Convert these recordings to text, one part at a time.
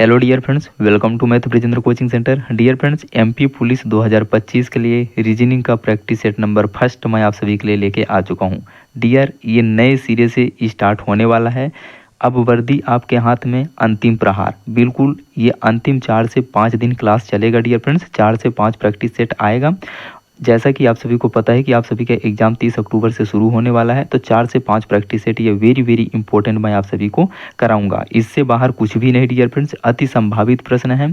Hello dear friends, welcome to math Brijendra coaching centre. Dear friends, MP police 2025 के लिए reasoning का practice set number first मैं आप सभी के लिए लेके आ चुका हूं। डियर, ये नए सिरे से स्टार्ट होने वाला है। अब वर्दी आपके हाथ में, अंतिम प्रहार। बिल्कुल ये अंतिम 4 से 5 दिन क्लास चलेगा डियर फ्रेंड्स। 4 से 5 प्रैक्टिस सेट आएगा। जैसा कि आप सभी को पता है कि आप सभी का एग्जाम 30 अक्टूबर से शुरू होने वाला है, तो 4 से 5 प्रैक्टिस सेट ये वेरी वेरी इंपॉर्टेंट मैं आप सभी को कराऊंगा। इससे बाहर कुछ भी नहीं डियर फ्रेंड्स। अति संभावित प्रश्न है।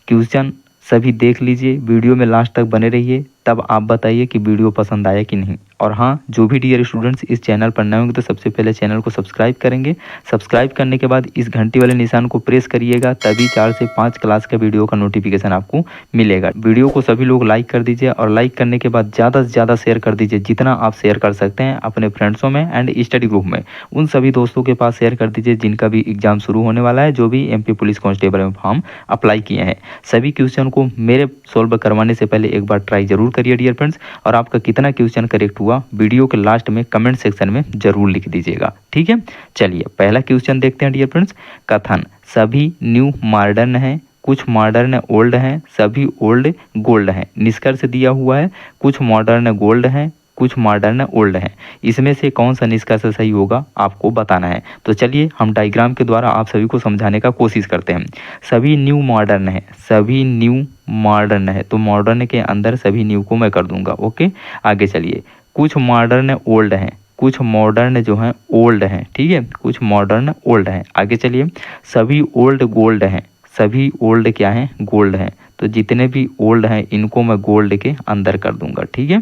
क्वेश्चन सभी देख लीजिए, वीडियो में लास्ट तक बने रहिए, तब आप बताइए कि वीडियो पसंद आया कि नहीं। और हाँ, जो भी डियर स्टूडेंट्स इस चैनल पर नए होंगे तो सबसे पहले चैनल को सब्सक्राइब करेंगे। सब्सक्राइब करने के बाद इस घंटी वाले निशान को प्रेस करिएगा, तभी 4 से 5 क्लास का वीडियो का नोटिफिकेशन आपको मिलेगा। वीडियो को सभी लोग लाइक कर दीजिए और लाइक करने के बाद ज़्यादा से ज़्यादा शेयर कर दीजिए, जितना आप शेयर कर सकते हैं अपने फ्रेंड्सों में एंड स्टडी ग्रुप में। उन सभी दोस्तों के पास शेयर कर दीजिए जिनका भी एग्जाम शुरू होने वाला है, जो भी एमपी पुलिस कांस्टेबल में फॉर्म अप्लाई किए हैं। सभी क्वेश्चन को मेरे सोल्व करवाने से पहले एक बार ट्राई जरूर करिए डियर फ्रेंड्स। और आपका कितना क्वेश्चन करेक्ट हुआ वीडियो के लास्ट में कमेंट सेक्शन में जरूर लिख दीजिएगा, ठीक है। चलिए पहला क्वेश्चन देखते हैं डियर फ्रेंड्स। कथन: सभी न्यू मॉडर्न है, कुछ मॉडर्न ओल्ड हैं, सभी ओल्ड गोल्ड हैं। निष्कर्ष दिया हुआ है, कुछ मॉडर्न गोल्ड हैं, कुछ मॉडर्न ओल्ड हैं। इसमें से कौन सा निष्कर्ष सही होगा आपको बताना है। तो चलिए हम डायग्राम के द्वारा आप सभी को समझाने का कोशिश करते हैं। सभी न्यू मॉडर्न है, सभी न्यू मॉडर्न है, तो मॉडर्न के अंदर सभी न्यू को मैं कर दूंगा। ओके, आगे चलिए। कुछ मॉडर्न ओल्ड हैं, कुछ मॉडर्न जो हैं ओल्ड हैं, ठीक है, कुछ मॉडर्न ओल्ड हैं। आगे चलिए। सभी ओल्ड गोल्ड हैं, सभी ओल्ड क्या हैं, गोल्ड हैं, तो जितने भी ओल्ड हैं इनको मैं गोल्ड के अंदर कर दूंगा, ठीक है।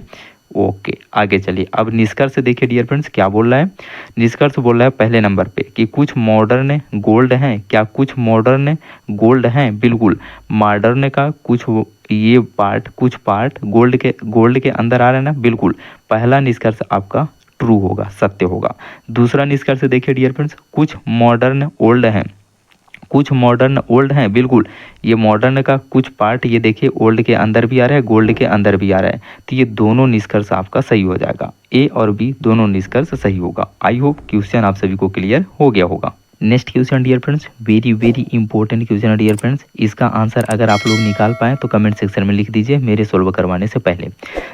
ओके, आगे चलिए। अब निष्कर्ष देखिए डियर फ्रेंड्स क्या बोल रहा है। निष्कर्ष बोल रहा है पहले नंबर पे कि कुछ मॉडर्न गोल्ड हैं। क्या कुछ मॉडर्न गोल्ड हैं? बिल्कुल। मॉडर्न का कुछ ये पार्ट, कुछ पार्ट गोल्ड के अंदर आ रहा है ना, बिल्कुल। पहला निष्कर्ष आपका ट्रू होगा, सत्य होगा। दूसरा निष्कर्ष देखिए डियर फ्रेंड्स, कुछ मॉडर्न ओल्ड हैं, कुछ मॉडर्न ओल्ड हैं, बिल्कुल। ये मॉडर्न का कुछ पार्ट ये देखिए ओल्ड के अंदर भी आ रहा है, गोल्ड के अंदर भी आ रहा है, तो ये दोनों निष्कर्ष आपका सही हो जाएगा। ए और बी दोनों निष्कर्ष सही होगा। आई होप क्वेश्चन आप सभी को क्लियर हो गया होगा। Next question dear friends, very very important question है डियर फ्रेंड्स। इसका आंसर अगर आप लोग निकाल पाएँ तो कमेंट सेक्शन में लिख दीजिए मेरे सोल्व करवाने से पहले।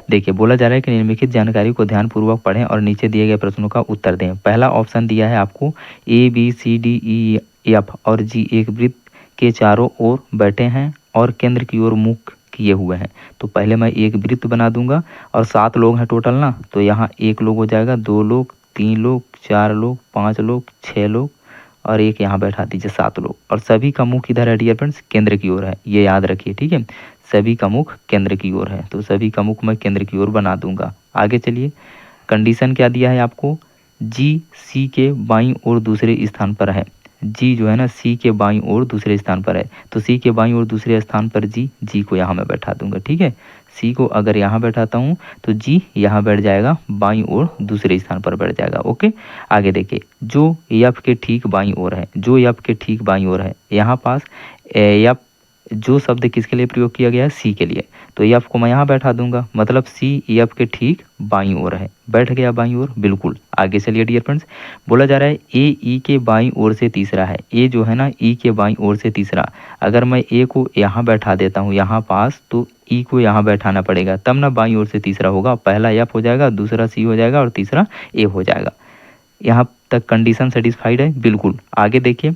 देखिए बोला जा रहा है कि निम्नलिखित जानकारी को ध्यानपूर्वक पढ़ें और नीचे दिए गए प्रश्नों का उत्तर दें। पहला ऑप्शन दिया है आपको A B C D E F और जी एक वृत्त के चारों ओर बैठे हैं और केंद्र की ओर मुख किए हुए हैं। तो पहले मैं एक वृत्त बना दूंगा और 7 लोग हैं टोटल ना, तो यहाँ 1 लोग हो जाएगा, 2 लोग, 3 लोग, 4 लोग, 5 लोग, 6 लोग और एक यहाँ बैठा दीजिए 7 लोग। और सभी का मुख इधर है डियर फ्रेंड्स, केंद्र की ओर है, ये याद रखिए, ठीक है। सभी का मुख केंद्र की ओर है, तो सभी का मुख मैं केंद्र की ओर बना दूंगा। आगे चलिए। कंडीशन क्या दिया है आपको, जी सी के बाईं ओर दूसरे स्थान पर है। जी जो है ना सी के बाईं ओर दूसरे स्थान पर है, तो सी के बाईं ओर दूसरे स्थान पर जी को यहाँ मैं बैठा दूंगा, ठीक है। सी को अगर यहाँ बैठाता हूँ तो जी यहाँ बैठ जाएगा, बाईं ओर दूसरे स्थान पर बैठ जाएगा। ओके, आगे देखिए। जो एफ के ठीक बाईं ओर है, जो एफ के ठीक बाईं ओर है, यहाँ पास एफ जो शब्द किसके लिए प्रयोग किया गया है, सी के लिए, तो एफ को मैं यहाँ बैठा दूंगा, मतलब सी एफ के ठीक बाईं ओर है, बैठ गया बाईं ओर, बिल्कुल। आगे चलिए डियर फ्रेंड्स। बोला जा रहा है ए ई के बाईं ओर से तीसरा है। ए जो है ना ई के बाईं ओर से तीसरा, अगर मैं ए को यहाँ बैठा देता हूँ यहाँ पास, तो ई को यहाँ बैठाना पड़ेगा, तब ना बाईं ओर से तीसरा होगा। पहला एफ हो जाएगा, दूसरा सी हो जाएगा और तीसरा ए हो जाएगा। यहाँ तक कंडीशन सेटिस्फाइड है, बिल्कुल। आगे देखिए।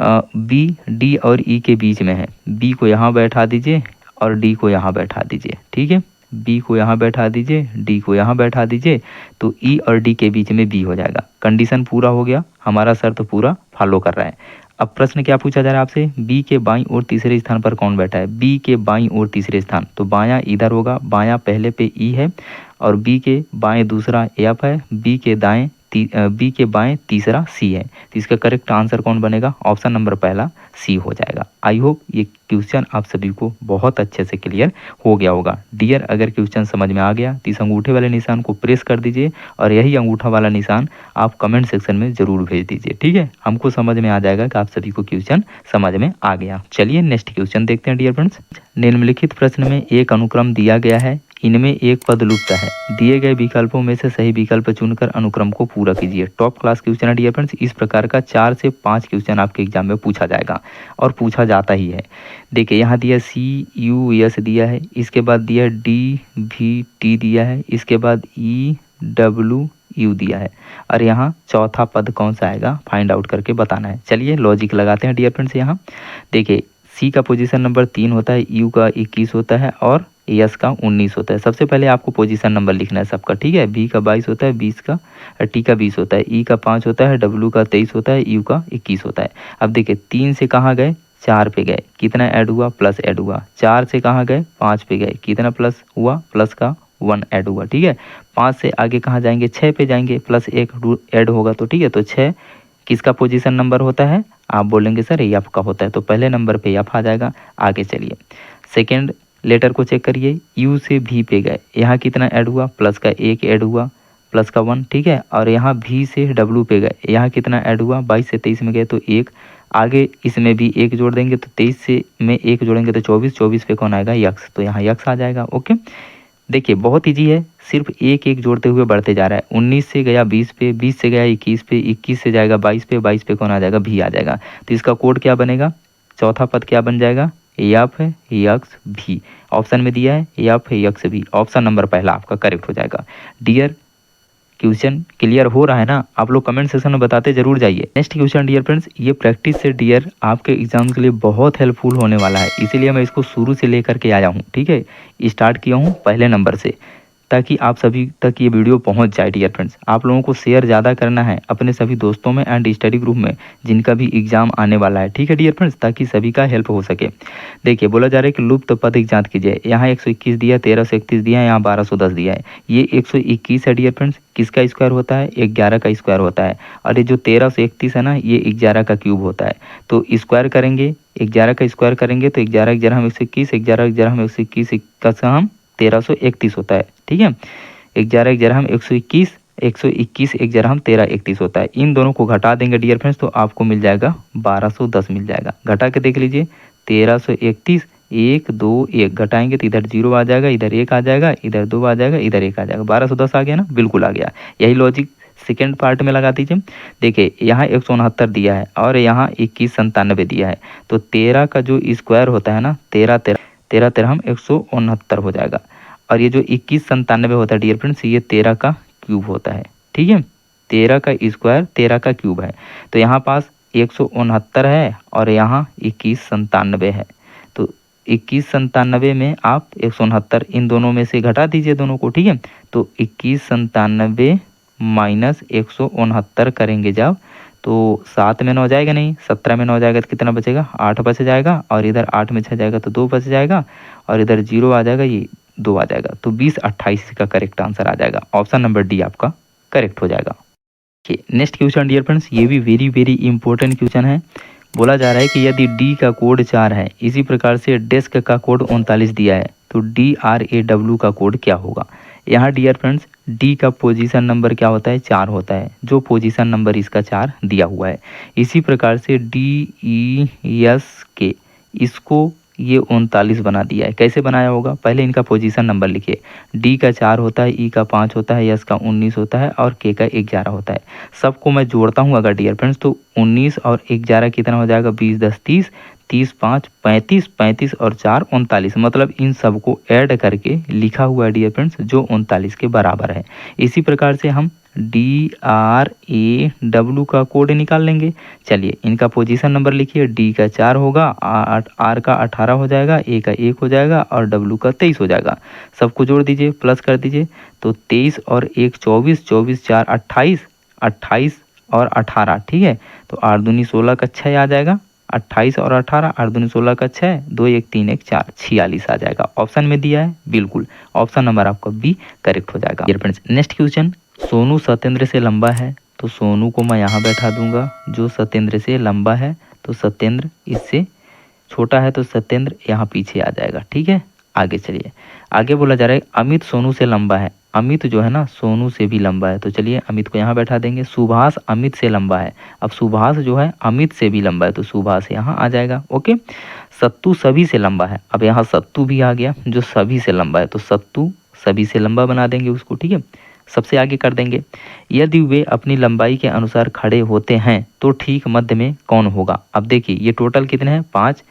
बी डी और ई के बीच में है, बी को यहाँ बैठा दीजिए और डी को यहाँ बैठा दीजिए, ठीक है। बी को यहाँ बैठा दीजिए, डी को यहाँ बैठा दीजिए, तो ई और डी के बीच में बी हो जाएगा। कंडीशन पूरा हो गया, हमारा शर्त पूरा फॉलो कर रहा है। अब प्रश्न क्या पूछा जा रहा है आपसे, बी के बाईं ओर तीसरे स्थान पर कौन बैठा है। बी के बाईं ओर तीसरे स्थान, तो बायां इधर होगा, बायां पहले पे ई है और बी के बाएं दूसरा एफ है, बी के बाएं तीसरा सी है, तो इसका करेक्ट आंसर कौन बनेगा, ऑप्शन नंबर पहला सी हो जाएगा। आई होप ये क्वेश्चन आप सभी को बहुत अच्छे से क्लियर हो गया होगा। डियर, अगर क्वेश्चन समझ में आ गया तो इस अंगूठे वाले निशान को प्रेस कर दीजिए और यही अंगूठा वाला निशान आप कमेंट सेक्शन में जरूर भेज दीजिए, ठीक है। हमको समझ में आ जाएगा कि आप सभी को क्वेश्चन समझ में आ गया। चलिए नेक्स्ट क्वेश्चन देखते हैं डियर फ्रेंड्स। निम्नलिखित प्रश्न में एक अनुक्रम दिया गया है, इनमें एक पद लुप्त है। दिए गए विकल्पों में से सही विकल्प चुनकर अनुक्रम को पूरा कीजिए। टॉप क्लास क्वेश्चन है डियर फ्रेंड्स। इस प्रकार का 4 से 5 क्वेश्चन आपके एग्जाम में पूछा जाएगा और पूछा जाता ही है। देखिए यहाँ दिया CUS दिया है, इसके बाद दिया DVT दिया है, इसके बाद EWU दिया है और यहाँ चौथा पद कौन सा आएगा फाइंड आउट करके बताना है। चलिए लॉजिक लगाते हैं डियर फ्रेंड्स। यहाँ देखिए C का पोजीशन नंबर 3 होता है, U का 21 होता है और S का 19 होता है। सबसे पहले आपको पोजीशन नंबर लिखना है सबका, ठीक है। B का 22 होता है, 20 का T का 20 होता है, E का 5 होता है, W का 23 होता है, U का 21 होता है। अब देखिए 3 से कहाँ गए 4 पे गए, कितना ऐड हुआ प्लस ऐड हुआ। 4 से कहाँ गए 5 पे गए, कितना प्लस हुआ प्लस का 1 ऐड हुआ, ठीक है। 5 से आगे कहाँ जाएंगे 6 पे जाएंगे, प्लस 1 ऐड होगा तो ठीक है। तो 6 किसका पोजीशन नंबर होता है, आप बोलेंगे सर एफ का होता है, तो पहले नंबर पे एफ आ जाएगा। आगे चलिए सेकेंड लेटर को चेक करिए, यू से भी पे गए, यहाँ कितना ऐड हुआ प्लस का 1 ऐड हुआ, प्लस का 1, ठीक है। और यहाँ भी से डब्ल्यू पे गए, यहाँ कितना ऐड हुआ 22 से 23 में गए तो 1, आगे इसमें भी 1 जोड़ देंगे तो 23 से में 1 जोड़ेंगे तो 24, 24 पे कौन आएगा यक्स, तो यहाँ यक्स आ जाएगा। ओके देखिए बहुत ईजी है, सिर्फ एक एक जोड़ते हुए बढ़ते जा रहा है। 19 से गया 20 पे, 20 से गया 21 पे, 21 से जाएगा 22 पे, 22 पे कौन आ जाएगा भी आ जाएगा। तो इसका कोड क्या बनेगा, चौथा पद क्या बन जाएगा एफ है यक्स भी। ऑप्शन में दिया है एफ है यक्स भी, ऑप्शन नंबर पहला आपका करेक्ट हो जाएगा। डियर क्वेश्चन क्लियर हो रहा है ना, आप लोग कमेंट सेक्शन में बताते जरूर जाइए। नेक्स्ट क्वेश्चन डियर फ्रेंड्स, ये प्रैक्टिस से डियर आपके एग्जाम के लिए बहुत हेल्पफुल होने वाला है, इसीलिए मैं इसको शुरू से लेकर के आया हूँ, ठीक है। स्टार्ट किया हूँ पहले नंबर से ताकि आप सभी तक ये वीडियो पहुंच जाए। डियर फ्रेंड्स आप लोगों को शेयर ज़्यादा करना है अपने सभी दोस्तों में एंड स्टडी ग्रुप में जिनका भी एग्जाम आने वाला है, ठीक है डियर फ्रेंड्स, ताकि सभी का हेल्प हो सके। देखिए बोला जा रहा है कि लुप्त पद की जांच कीजिए। यहाँ 121 दिया, 1331 दिया है, यहाँ 1210 दिया है। ये 121 है डियर फ्रेंड्स, किसका स्क्वायर होता है 11 का स्क्वायर होता है। और ये जो 1331 है ना ये 11 का क्यूब होता है। तो स्क्वायर करेंगे 11 का स्क्वायर करेंगे तो 11 11 हम 121, 11 11 हम 121 का हम 1331 होता है, ठीक है। 11 11 हम 121, 121 11 हम 1331 होता है। इन दोनों को घटा देंगे डियर फ्रेंड्स तो आपको मिल जाएगा 1210 मिल जाएगा। घटा के देख लीजिए 1331 1 2 1 घटाएंगे तो इधर 0 आ जाएगा, इधर 1 आ जाएगा, इधर 2 आ जाएगा, इधर 1 आ जाएगा, 1210 आ गया ना, बिल्कुल आ गया। यही लॉजिक सेकेंड पार्ट में लगा दीजिए। देखिए यहाँ 169 दिया है और यहाँ 2197 दिया है, तो 13 का जो स्क्वायर होता है ना 13 13 हम 169 हो जाएगा। और ये जो 2197 होता है डियर फ्रेंड्स ये 13 का क्यूब होता है, ठीक है। 13 का स्क्वायर 13 का क्यूब है, तो यहाँ पास 169 है और यहाँ 2197 है। तो 2197 में आप 169 इन दोनों में से घटा दीजिए दोनों को, ठीक है। तो 2197 माइनस 169 करेंगे जब तो 7 में 9 जाएगा नहीं, 17 में 9 जाएगा तो कितना बचेगा 8 बच जाएगा, और इधर 8 में 6 जाएगा तो 2 बच जाएगा, और इधर 0 आ जाएगा, ये 2 आ जाएगा। तो 2028 का करेक्ट आंसर आ जाएगा। ऑप्शन नंबर डी आपका करेक्ट हो जाएगा। नेक्स्ट क्वेश्चन डियर फ्रेंड्स, ये भी वेरी वेरी इंपॉर्टेंट क्वेश्चन है। बोला जा रहा है कि यदि डी का कोड 4 है, इसी प्रकार से डेस्क का कोड 39 दिया है, तो DRAW का कोड क्या होगा। यहाँ डियर फ्रेंड्स डी का पोजीशन नंबर क्या होता है 4 होता है, जो पोजीशन नंबर इसका 4 दिया हुआ है। इसी प्रकार से DES के इसको ये 39 बना दिया है। कैसे बनाया होगा, पहले इनका पोजीशन नंबर लिखिए। डी का 4 होता है, ई का 5 होता है, एस का 19 होता है और के का 11 होता है। सबको मैं जोड़ता हूँ अगर डियर फ्रेंड्स तो 19 और 11 कितना हो जाएगा 20 10 30, 30 5 35, 35 और 4 39, मतलब इन सबको ऐड करके लिखा हुआ है डियर फ्रेंड्स जो 39 के बराबर है। इसी प्रकार से हम DRAW का कोड निकाल लेंगे। चलिए इनका पोजीशन नंबर लिखिए। डी का 4 होगा, आर का 18 हो जाएगा, ए का 1 हो जाएगा और डब्ल्यू का 23 हो जाएगा। सबको जोड़ दीजिए, प्लस कर दीजिए, तो 23 और 1 24, 24 4 28, 28 और 18, ठीक है। तो 8 दूनी 16 का 6 आ जाएगा, 28 और 18, 8 दूनी 16 का 6, 2 1 3 1 4, 46 आ जाएगा। ऑप्शन में दिया है, बिल्कुल ऑप्शन नंबर आपका बी करेक्ट हो जाएगा। नेक्स्ट क्वेश्चन, सोनू सत्येंद्र से लंबा है तो सोनू को मैं यहाँ बैठा दूंगा, जो सत्येंद्र से लंबा है तो सत्येंद्र इससे छोटा है तो सत्येंद्र यहाँ पीछे आ जाएगा, ठीक है। आगे चलिए, आगे बोला जा रहा है अमित सोनू से लंबा है। अमित जो है ना सोनू से भी लंबा है, तो चलिए अमित को यहाँ बैठा देंगे। सुभाष अमित से लंबा है, अब सुभाष जो है अमित से भी लंबा है तो सुभाष यहाँ आ जाएगा, ओके। सत्तू सभी से लंबा है, अब यहाँ सत्तू भी आ गया जो सभी से लंबा है, तो सत्तू सभी से लंबा बना देंगे उसको, ठीक है, सबसे आगे कर देंगे। यदि वे अपनी लंबाई के अनुसार खड़े होते हैं तो ठीक मध्य में कौन होगा। अब देखिए ये टोटल कितने हैं, 5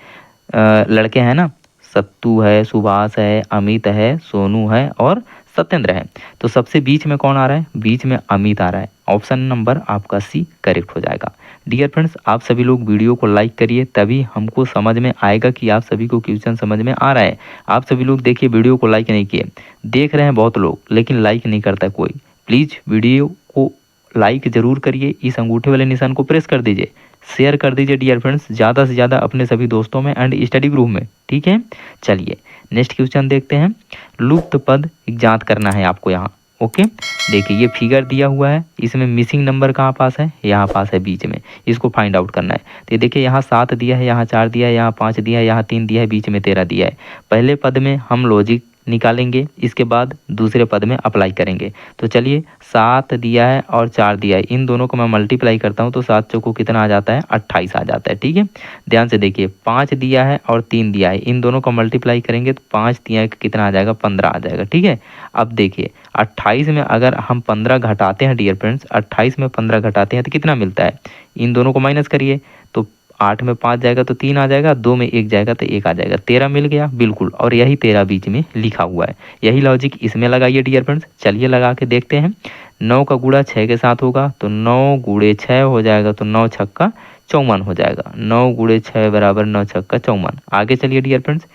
लड़के हैं ना, सत्तू है, सुभाष है, अमित है, सोनू है और सत्येंद्र है। तो सबसे बीच में कौन आ रहा है, बीच में अमित आ रहा है। ऑप्शन नंबर आपका सी करेक्ट हो जाएगा। डियर फ्रेंड्स, आप सभी लोग वीडियो को लाइक करिए, तभी हमको समझ में आएगा कि आप सभी को क्वेश्चन समझ में आ रहा है। आप सभी लोग देखिए वीडियो को लाइक नहीं किए, देख रहे हैं बहुत लोग लेकिन लाइक नहीं करता कोई। प्लीज़ वीडियो को लाइक ज़रूर करिए, इस अंगूठे वाले निशान को प्रेस कर दीजिए, शेयर कर दीजिए डियर फ्रेंड्स ज़्यादा से ज़्यादा अपने सभी दोस्तों में एंड स्टडी ग्रुप में, ठीक है। चलिए नेक्स्ट क्वेश्चन देखते हैं। लुप्त पद ज्ञात करना है आपको यहाँ, ओके। देखिए ये फिगर दिया हुआ है, इसमें मिसिंग नंबर कहाँ पास है, यहाँ पास है बीच में, इसको फाइंड आउट करना है। तो ये देखिए यहाँ 7 दिया है, यहाँ 4 दिया है, यहाँ 5 दिया है, यहाँ 3 दिया है, बीच में 13 दिया है। पहले पद में हम लॉजिक निकालेंगे, इसके बाद दूसरे पद में अप्लाई करेंगे। तो चलिए 7 दिया है और 4 दिया है, इन दोनों को मैं मल्टीप्लाई करता हूँ तो 7 चौको कितना आ जाता है, 28 आ जाता है, ठीक है। ध्यान से देखिए 5 दिया है और 3 दिया है, इन दोनों को मल्टीप्लाई करेंगे तो 5 दिया कितना आ जाएगा, 15 आ जाएगा, ठीक है। अब देखिए 28 में अगर हम 15 घटाते हैं डियर फ्रेंड्स, 28 में 15 घटाते हैं तो कितना मिलता है, इन दोनों को माइनस करिए तो 8 में 5 जाएगा तो 3 आ जाएगा, 2 में 1 जाएगा तो 1 आ जाएगा, 13 मिल गया बिल्कुल। और यही 13 बीच में लिखा हुआ है, यही लॉजिक इसमें लगाइए डियर फ्रेंड्स। चलिए लगा के देखते हैं। 9 का गुणा 6 के साथ होगा तो 9 गुणे 6 हो जाएगा, तो 9 छक्का 54 हो जाएगा। 9 गुणे 6 बराबर 9 छक्का 54। आगे चलिए डियर फ्रेंड्स,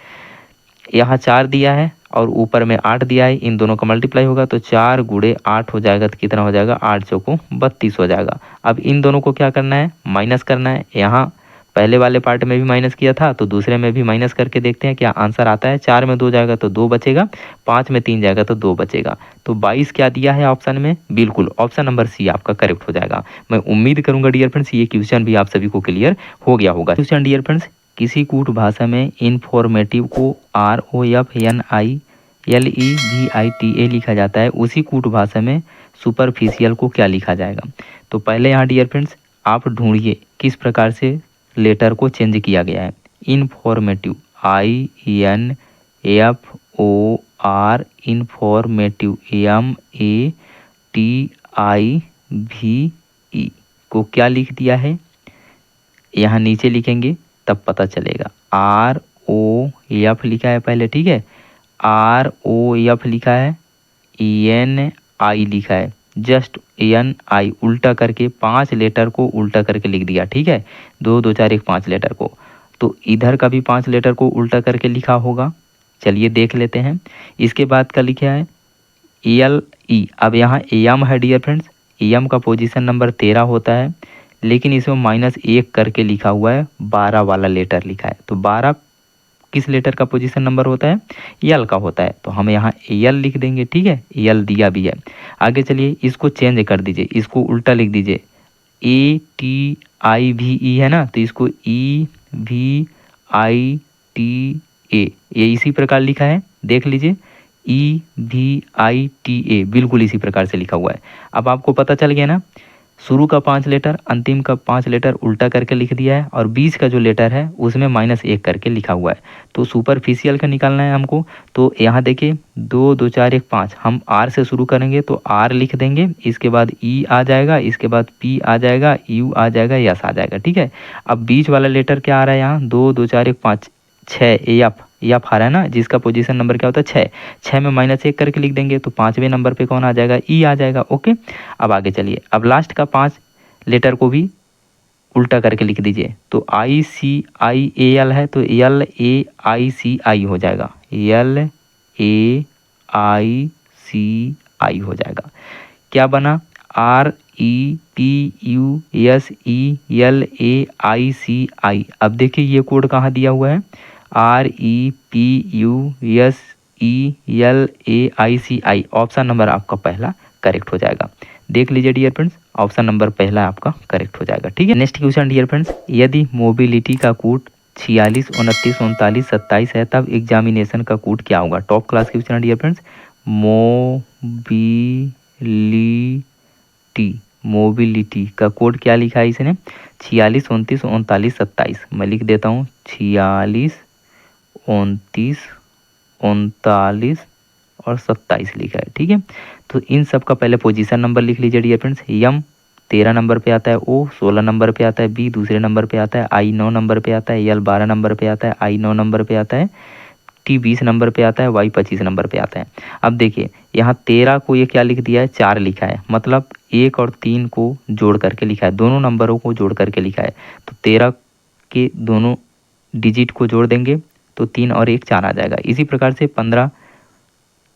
यहाँ 4 दिया है और ऊपर में 8 दिया है, इन दोनों का मल्टीप्लाई होगा तो 4 गुणे 8 हो जाएगा तो कितना हो जाएगा, 8 चौको 32 हो जाएगा। अब इन दोनों को क्या करना है, माइनस करना है। यहाँ पहले वाले पार्ट में भी माइनस किया था तो दूसरे में भी माइनस करके देखते हैं क्या आंसर आता है। 4 में 2 जाएगा तो 2 बचेगा, 5 में 3 जाएगा तो 2 बचेगा। तो 22 क्या दिया है ऑप्शन में, बिल्कुल ऑप्शन नंबर सी आपका करेक्ट हो जाएगा। मैं उम्मीद करूंगा डियर फ्रेंड्स ये क्वेश्चन भी आप सभी को क्लियर हो गया होगा। क्वेश्चन डियर फ्रेंड्स, किसी कूट भाषा में इन्फॉर्मेटिव को ROFNILEVITA लिखा जाता है, उसी कूट भाषा में सुपरफिशियल को क्या लिखा जाएगा। तो पहले यहाँ डियर फ्रेंड्स आप ढूंढिए किस प्रकार से लेटर को चेंज किया गया है। इन्फॉर्मेटिव INFOR इन्फॉर्मेटिव MATIVE को क्या लिख दिया है, यहाँ नीचे लिखेंगे तब पता चलेगा। ROF लिखा है पहले, ठीक है, ROF लिखा है, ENI लिखा है, जस्ट NI उल्टा करके 5 लेटर को उल्टा करके लिख दिया, ठीक है, 2 2 4 1 5 लेटर को। तो इधर का भी 5 लेटर को उल्टा करके लिखा होगा। चलिए देख लेते हैं। इसके बाद का लिखा है LE। अब यहाँ AM है डियर फ्रेंड्स, AM का पोजीशन नंबर 13 होता है, लेकिन इसमें -1 करके लिखा हुआ है, 12 वाला लेटर लिखा है। तो 12 किस लेटर का पोजीशन नंबर होता है, यल का होता है, तो हम यहाँ यल लिख देंगे, ठीक है, यल दिया भी है। आगे चलिए इसको चेंज कर दीजिए, इसको उल्टा लिख दीजिए। ATIVE है ना, तो इसको EVITA, ये इसी प्रकार लिखा है, देख लीजिए EVITA बिल्कुल इसी प्रकार से लिखा हुआ है। अब आपको पता चल गया ना, शुरू का 5 लेटर अंतिम का 5 लेटर उल्टा करके लिख दिया है और बीच का जो लेटर है उसमें -1 करके लिखा हुआ है। तो सुपरफिशियल का निकालना है हमको। तो यहाँ देखिए 2 2 4 1 5, हम R से शुरू करेंगे तो R लिख देंगे, इसके बाद E आ जाएगा, इसके बाद P आ जाएगा, U आ जाएगा, S आ जाएगा, ठीक है। अब बीच वाला लेटर क्या आ रहा है यहाँ, 2 2 4 1 5 6 एफ आ रहा है ना, जिसका पोजीशन नंबर क्या होता है 6। 6 में -1 करके लिख देंगे तो 5वें नंबर पे कौन आ जाएगा, ई आ जाएगा, ओके। अब आगे चलिए, अब लास्ट का 5 लेटर को भी उल्टा करके लिख दीजिए। तो ICIAL है तो LAICI हो जाएगा, LAICI हो जाएगा। क्या बना, REPUSELAICI। अब देखिए ये कोड कहाँ दिया हुआ है, REPUSELAICI। ऑप्शन नंबर आपका पहला करेक्ट हो जाएगा। देख लीजिए डियर फ्रेंड्स, ऑप्शन नंबर पहला आपका करेक्ट हो जाएगा, ठीक है। नेक्स्ट क्वेश्चन डियर फ्रेंड्स, यदि मोबिलिटी का कोड 46 29 39 27 है तब एग्जामिनेशन का कोड क्या होगा। टॉप क्लास क्वेश्चन है डियर फ्रेंड्स। मोबिलिटी का कोड क्या लिखा है इसने, 46 29 39 27। मैं लिख देता हूँ 46 29 39 और 27 लिखा है। ठीक है, तो इन सब का पहले पोजीशन नंबर लिख लीजिए डियर फ्रेंड्स। यम 13 नंबर पे आता है, ओ 16 नंबर पे आता है, बी दूसरे नंबर पे आता है, आई 9 नंबर पे आता है, यल 12 नंबर पे आता है, आई 9 नंबर पे आता है, टी 20 नंबर पे आता है, वाई 25 नंबर पे आता है। अब देखिए यहाँ 13 को ये क्या लिख दिया है, 4 लिखा है, मतलब 1 और 3 को जोड़ करके लिखा है, दोनों नंबरों को जोड़ करके लिखा है। तो 13 के दोनों डिजिट को जोड़ देंगे तो 3 और 1 4 आ जाएगा। इसी प्रकार से 15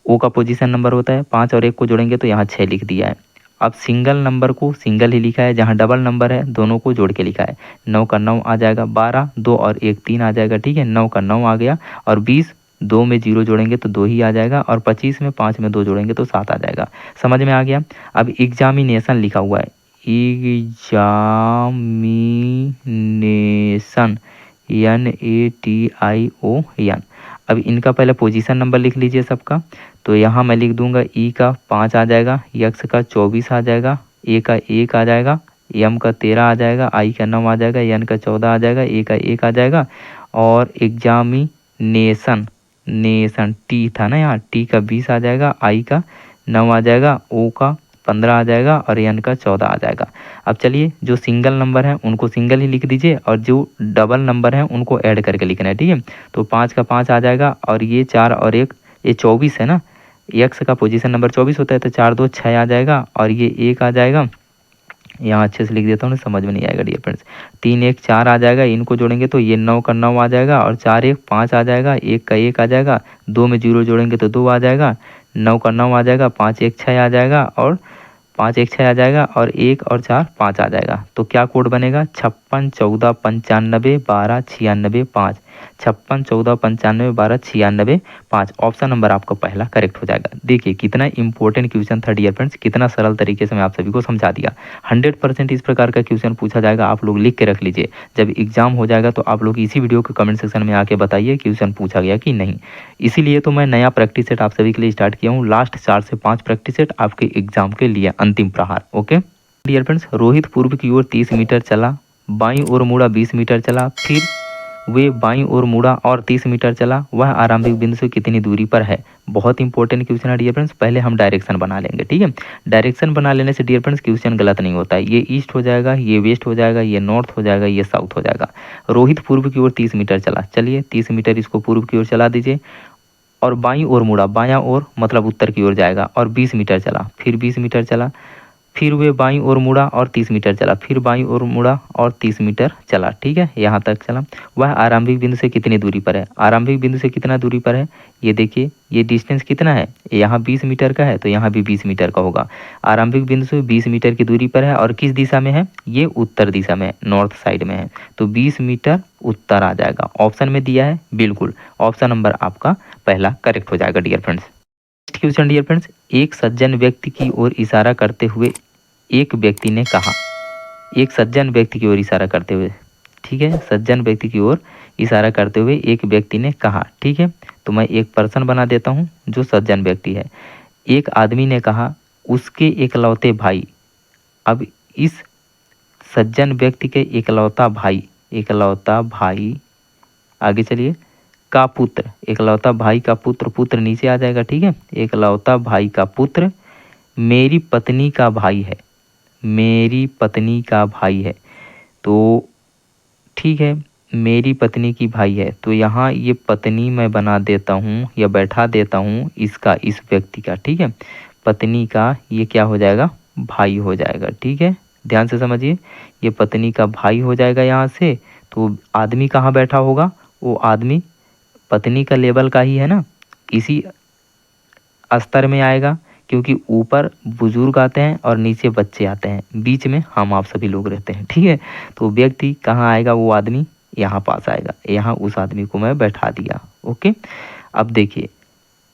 ओ का पोजीशन नंबर होता है, 5 और 1 को जोड़ेंगे तो यहाँ 6 लिख दिया है। अब सिंगल नंबर को सिंगल ही लिखा है, जहाँ डबल नंबर है दोनों को जोड़ के लिखा है। 9 का 9 आ जाएगा, 12 2 और 1 3 आ जाएगा। ठीक है, 9 का 9 आ गया, और 20 2 में 0 जोड़ेंगे तो 2 ही आ जाएगा, और 25 में 5 में 2 जोड़ेंगे तो 7 आ जाएगा। समझ में आ गया। अब एग्जामिनेशन लिखा हुआ है, एग्जामिनेशन NATION। अब इनका पहले पोजीशन नंबर लिख लीजिए सबका। तो यहाँ मैं लिख दूंगा ई का 5 आ जाएगा, यक्स का 24 आ जाएगा, ए का 1 आ जाएगा, एम का 13 आ जाएगा, आई का 9 आ जाएगा, एन का 14 आ जाएगा, ए का 1 आ जाएगा, और एग्जामिनेशन नेशन टी था ना, यहाँ टी का 20 आ जाएगा, आई का 9 आ जाएगा, ओ का 15 आ जाएगा, और एन का 14 आ जाएगा। अब चलिए जो सिंगल नंबर है उनको सिंगल ही लिख दीजिए, और जो डबल नंबर है उनको ऐड करके लिखना है। ठीक है, तो 5 का 5 आ जाएगा, और ये 4 और 1 ये 24 है ना, एक्स का पोजीशन नंबर 24 होता है, तो 4 2 6 आ जाएगा, और ये 1 आ जाएगा। यहाँ अच्छे से लिख देता हूँ, समझ में नहीं आएगा डियर फ्रेंड्स। 3 1 4 आ जाएगा, इनको जोड़ेंगे तो ये 9 का 9 आ जाएगा, और 4 1 5 आ जाएगा, 1 का 1 आ जाएगा, 2 में 0 जोड़ेंगे तो 2 आ जाएगा, 9 का 9 आ जाएगा, 5 1 6 आ जाएगा, और 5 1 6 आ जाएगा, और 1 और 4 5 आ जाएगा। तो क्या कोड बनेगा, 56 14 95 12 96 5। 56 14 95 12 96 5। ऑप्शन नंबर आपका पहला करेक्ट हो जाएगा। देखिए कितना इंपॉर्टेंट क्वेश्चन था डियर फ्रेंड्स, कितना सरल तरीके से मैं आप सभी को समझा दिया। 100% इस प्रकार का क्वेश्चन पूछा जाएगा, आप लोग लिख के रख लीजिए। जब एग्जाम हो जाएगा तो आप लोग इसी वीडियो के कमेंट सेक्शन में आके बताइए क्वेश्चन पूछा गया कि नहीं। इसीलिए तो मैं नया प्रैक्टिस सेट आप सभी के लिए स्टार्ट किया हूँ। लास्ट 4 से 5 प्रैक्टिस सेट आपके एग्जाम के लिए अंतिम प्रहार। ओके डियर फ्रेंड्स, रोहित पूर्व की ओर 30 मीटर चला, बाईं ओर मुड़ा 20 मीटर चला, फिर वे बाईं ओर मुड़ा और 30 मीटर चला, वह आरंभिक बिंदु से कितनी दूरी पर है। बहुत इंपॉर्टेंट क्वेश्चन है डियर फ्रेंड्स। पहले हम डायरेक्शन बना लेंगे। ठीक है, डायरेक्शन बना लेने से डियर फ्रेंड्स क्वेश्चन गलत नहीं होता है। ये ईस्ट हो जाएगा, ये वेस्ट हो जाएगा, ये नॉर्थ हो जाएगा, ये साउथ हो जाएगा। रोहित पूर्व की ओर 30 मीटर चला, चलिए 30 मीटर इसको पूर्व की ओर चला दीजिए, और बाईं ओर मुड़ा, बायां ओर मतलब उत्तर की ओर जाएगा, और 20 मीटर चला, फिर 20 मीटर चला, फिर वे बाईं ओर मुड़ा और 30 मीटर चला, फिर बाईं ओर मुड़ा और 30 मीटर चला। ठीक है, यहाँ तक चला। वह आरंभिक बिंदु से कितनी दूरी पर है। आरंभिक बिंदु से कितना दूरी पर है, ये देखिए ये डिस्टेंस कितना है, यहाँ 20 मीटर का है तो यहाँ भी 20 मीटर का होगा। आरंभिक बिंदु से 20 मीटर की दूरी पर है, और किस दिशा में है, ये उत्तर दिशा में है, नॉर्थ साइड में है, तो 20 मीटर उत्तर आ जाएगा। ऑप्शन में दिया है, बिल्कुल ऑप्शन नंबर आपका पहला करेक्ट हो जाएगा dear friends. Question dear friends, एक सज्जन व्यक्ति की ओर इशारा करते हुए एक व्यक्ति ने कहा, एक सज्जन व्यक्ति की ओर इशारा करते हुए, ठीक है, सज्जन व्यक्ति की ओर इशारा करते हुए एक व्यक्ति ने कहा। ठीक है, तो मैं एक पर्सन बना देता हूँ जो सज्जन व्यक्ति है। एक आदमी ने कहा उसके इकलौते भाई। अब इस सज्जन व्यक्ति के इकलौता भाई आगे चलिए का पुत्र, इकलौता भाई का पुत्र, पुत्र नीचे आ जाएगा। ठीक है, इकलौता भाई का पुत्र मेरी पत्नी का भाई है, मेरी पत्नी का भाई है। तो ठीक है, मेरी पत्नी की भाई है, तो यहाँ ये पत्नी मैं बना देता हूँ या बैठा देता हूँ इसका, इस व्यक्ति का। ठीक है, पत्नी का ये क्या हो जाएगा, भाई हो जाएगा। ठीक है, ध्यान से समझिए, ये पत्नी का भाई हो जाएगा यहाँ से। तो आदमी कहाँ बैठा होगा, वो आदमी पत्नी का लेवल का ही है ना, इसी स्तर में आएगा, क्योंकि ऊपर बुजुर्ग आते हैं और नीचे बच्चे आते हैं, बीच में हम आप सभी लोग रहते हैं। ठीक है, तो व्यक्ति कहाँ आएगा, वो आदमी यहाँ पास आएगा, यहाँ उस आदमी को मैं बैठा दिया। ओके, अब देखिए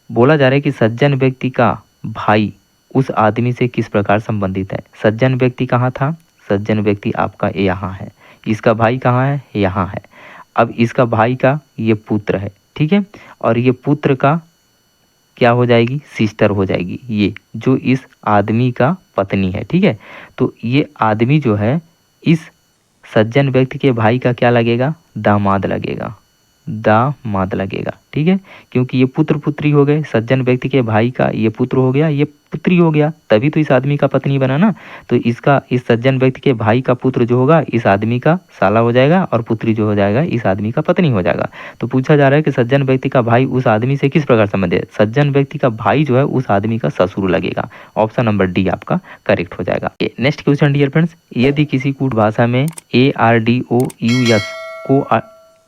बोला जा रहा है कि सज्जन व्यक्ति का भाई उस आदमी से किस प्रकार संबंधित है। सज्जन व्यक्ति कहाँ था, सज्जन व्यक्ति आपका यहाँ है, इसका भाई कहाँ है, यहाँ है। अब इसका भाई का ये पुत्र है। ठीक है, और ये पुत्र का क्या हो जाएगी, सिस्टर हो जाएगी, ये जो इस आदमी का पत्नी है। ठीक है, तो ये आदमी जो है इस सज्जन व्यक्ति के भाई का क्या लगेगा, दामाद लगेगा, दामाद लगेगा, ठीक है, क्योंकि ये पुत्र पुत्री हो गए, सज्जन व्यक्ति के भाई का ये पुत्र हो गया, ये पुत्री हो गया, तभी तो इस आदमी का पत्नी बना ना। तो इसका इस सज्जन व्यक्ति के भाई का पुत्र जो होगा इस आदमी का साला हो जाएगा और पुत्री जो हो जाएगा इस आदमी का पत्नी हो जाएगा। तो पूछा जा रहा है कि सज्जन व्यक्ति का भाई उस आदमी से किस प्रकार संबंधित है। सज्जन व्यक्ति का भाई जो है उस आदमी का ससुर लगेगा। ऑप्शन नंबर डी आपका करेक्ट हो जाएगा। नेक्स्ट क्वेश्चन डियर फ्रेंड्स, यदि किसी कूट भाषा में ARDOUS को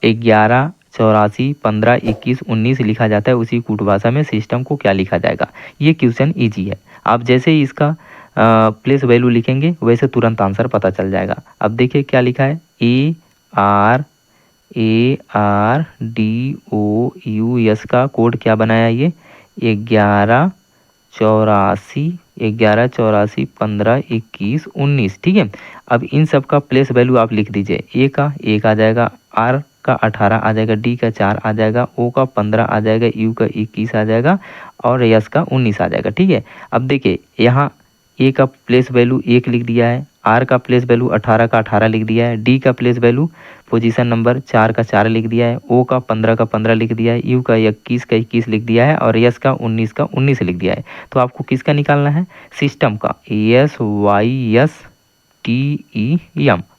11 84 15 21 19 लिखा जाता है, उसी कूट भाषा में सिस्टम को क्या लिखा जाएगा। ये क्वेश्चन इजी है, आप जैसे ही इसका प्लेस वैल्यू लिखेंगे वैसे तुरंत आंसर पता चल जाएगा। अब देखिए क्या लिखा है, ARDOUS का कोड क्या बनाया, ये 11 84 15 21 19, ठीक है। अब इन सब का प्लेस वैल्यू आप लिख दीजिए, ए का 1 आ जाएगा, आर का 18 आ जाएगा, डी का 4 आ जाएगा, ओ का 15 आ जाएगा, यू का 21 आ जाएगा और यस का 19 आ जाएगा, ठीक है। अब देखिए यहाँ ए का प्लेस वैल्यू 1 लिख दिया है, आर का प्लेस वैल्यू 18 का 18 लिख दिया है, डी का प्लेस वैल्यू पोजीशन नंबर 4 का 4 लिख दिया है, ओ का 15 का 15 लिख दिया है, यू का 21 का 21 लिख दिया है और यस का 19 लिख दिया है। तो आपको किसका निकालना है, सिस्टम का, SYSTEM।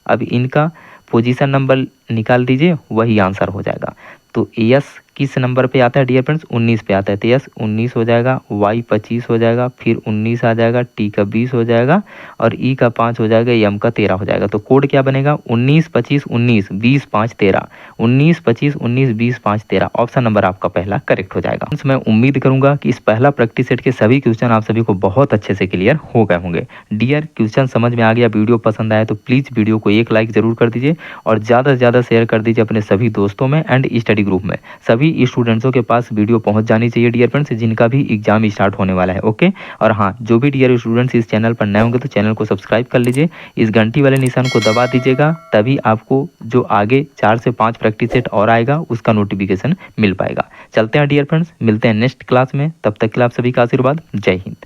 अब इनका पोजीशन नंबर निकाल दीजिए, वही आंसर हो जाएगा। तो यस किस नंबर पे आता है डियर फ्रेंड्स, 19 पे आता है, तो यस 19 हो जाएगा, वाई 25 हो जाएगा, फिर 19 आ जाएगा, टी का 20 हो जाएगा और ई का 5 हो जाएगा, एम का 13 हो जाएगा। तो कोड क्या बनेगा, 19 25 19 20 5 13, 19 25 19 20 5 13। ऑप्शन नंबर आपका पहला करेक्ट हो जाएगा। मैं उम्मीद करूंगा कि इस पहला प्रैक्टिस सेट के सभी क्वेश्चन आप सभी को बहुत अच्छे से क्लियर हो गए होंगे। डियर क्वेश्चन समझ में आ गया, वीडियो पसंद आया तो प्लीज़ वीडियो को एक लाइक जरूर कर दीजिए और ज़्यादा से ज़्यादा शेयर कर दीजिए अपने सभी दोस्तों में एंड स्टडी ग्रुप में। सभी स्टूडेंट्सों के पास वीडियो पहुंच जानी चाहिए डियर फ्रेंड्स, जिनका भी एग्जाम स्टार्ट होने वाला है। ओके, और हाँ, जो भी डियर स्टूडेंट्स इस चैनल पर नए होंगे तो चैनल को सब्सक्राइब कर लीजिए, इस घंटी वाले निशान को दबा दीजिएगा, तभी आपको जो आगे 4 से 5 प्रैक्टिस सेट और आएगा उसका नोटिफिकेशन मिल पाएगा। चलते हैं डियर फ्रेंड्स, मिलते हैं नेक्स्ट क्लास में, तब तक के लिए आप सभी का आशीर्वाद। जय हिंद।